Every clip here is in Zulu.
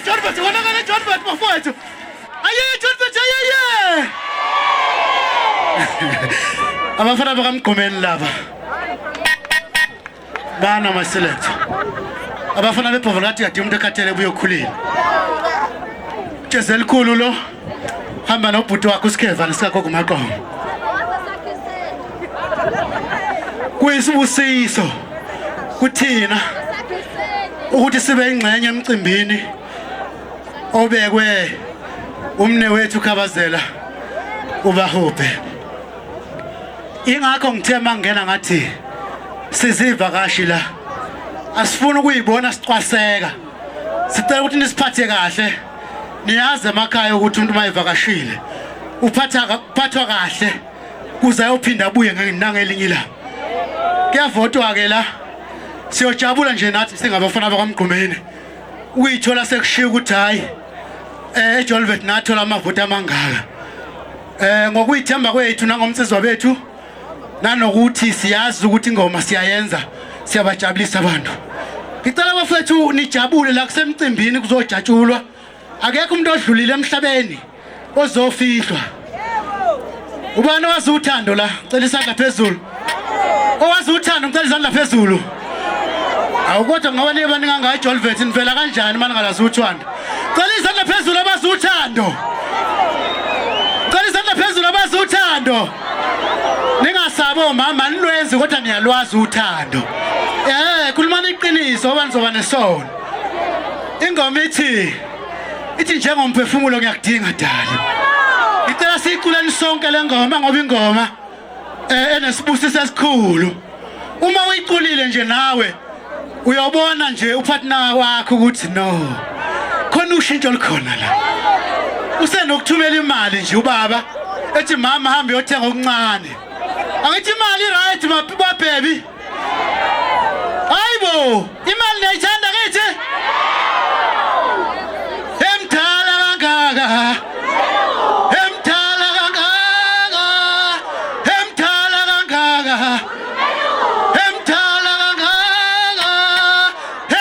John Bert wonakala John Bert bafowethu aye John Bert aye abafana bakamgqomeni laba bana maselect abafana bebhovu lathi yadi umuntu ekhathele buyokhulile Jeze elikhulu lo hamba nobhuti wakho uSikheva nesakho kumaqomo kuyisibusiso kuthina ukuthi sibe ingxenye emcimbini obekwe umne wethu Khabazela uBahobhe ingakho ngithe mangena ngathi sizivakashi la asifuna ukuyibona sicwaseka sicela ukuthi nisiphathe kahle niyazi emakhaya ukuthi umuntu mayivakashile uphathwa kahle kuze ayophinda abuye ngelinye ilanga kuyavotwa ke la siyojabula nje nathi singabafana bakamgqumeni uyithola sekushiya ukuthi hayi eJolvet nathola amavoti amangaka ngokuyithemba kwethu nangomsizwa bethu nanokuthi siyazi ukuthi ingoma siyayenza siyabajabulisa abantu ngicela abafethu nijabule la kusemcimbini kuzojatshulwa akekho umuntu odlulile emhlabeni ozofihlwa ubani owazi uthando la cela isandla phezulu owazi uthando ngicela isandla phezulu awukodwa ngoba niye baninga ngayo eJolvet nivela kanjani manje ngalazi uthando cela isandla phezulu abazi uthando cela isandla phezulu abazi uthando ningasabo mama nilwenzi kodwa niyalwazi uthando khulumani iqiniso ngoba nizoba nesono ingoma ithi njengomphefumulo ngiyakudinga dali ngicela siyiculeni sonke le ngoma ngoba ingoma enesibusiso esikhulu uma uyiculile nje nawe uyobona nje upartner wakho ukuthi no khona ushintsho likhona la usenokuthumela imali nje ubaba ethi mama hamba uyothenga okuncane angithi imali right baby hayibo imali nayithanda kithi emthala kangaka emthala kangaka emthala kangaka emthala kangaka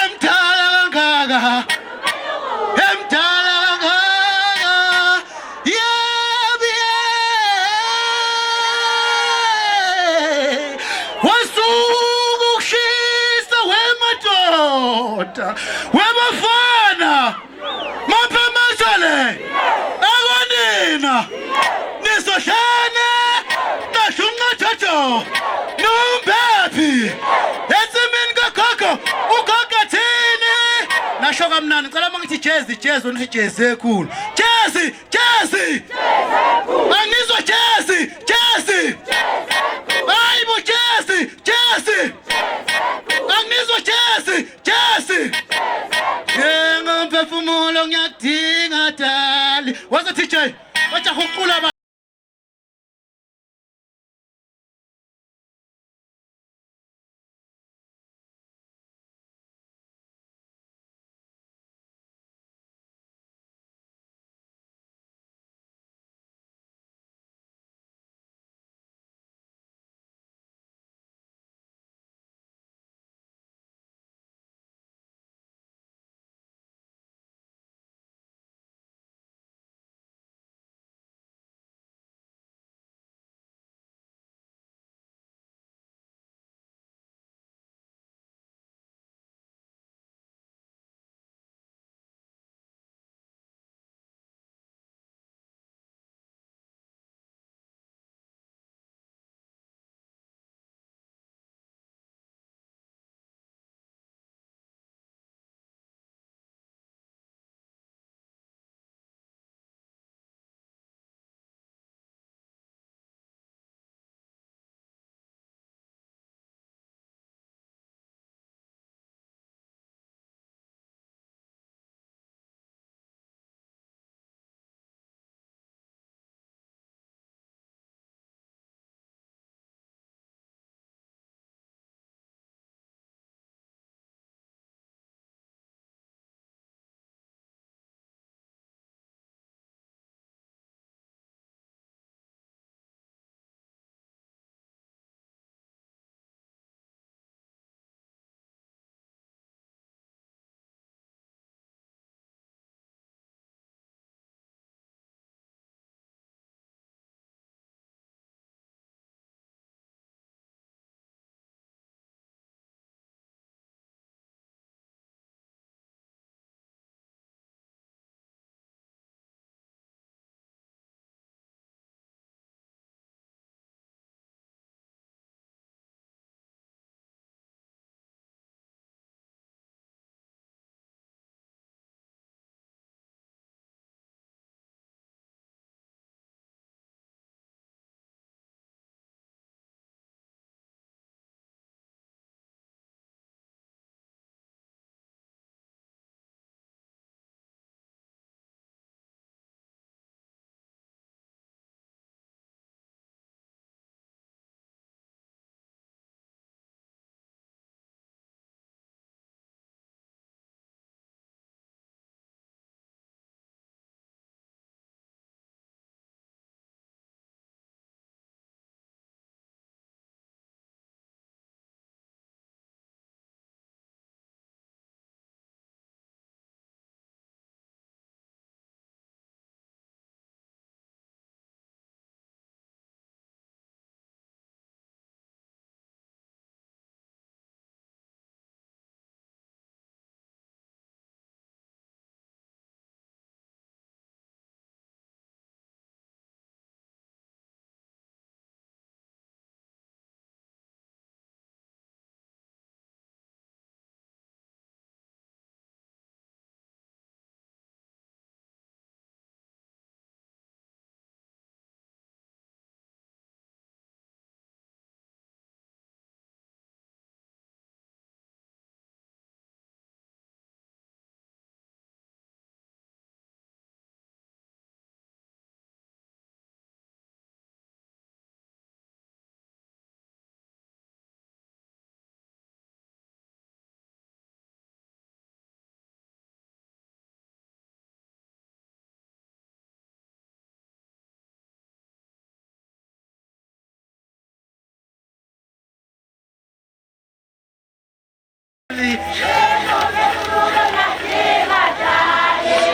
emthala kangaka emthala kangaka yeah wasuku kushisa wemadoda webafana mapha mashale akonina nisohlane nashunqathatho nombephi etsimini kakhokho ukhokha thini nasho kamnani ngicela mangithi jazz wena jazz ekhulu jazz angizwa jazz hayibo jazz angizwa jazz ngomphefumulo ngiyadinga dali wathi DJ wathi uqula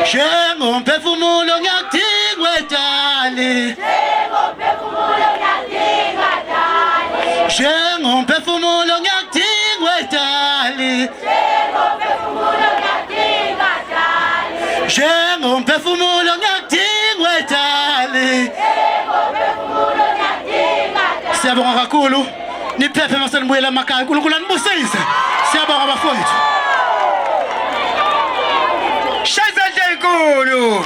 Njengomphefumulo ngiyakudinga dali. Njengomphefumulo ngiyakudinga dali. Njengomphefumulo ngiyakudinga dali. Siyabonga kakhulu. Niphephe masenibuyela emakhaya. uNkulunkulu anibusise. Siyabonga bafowethu. Shayizandla enkulu.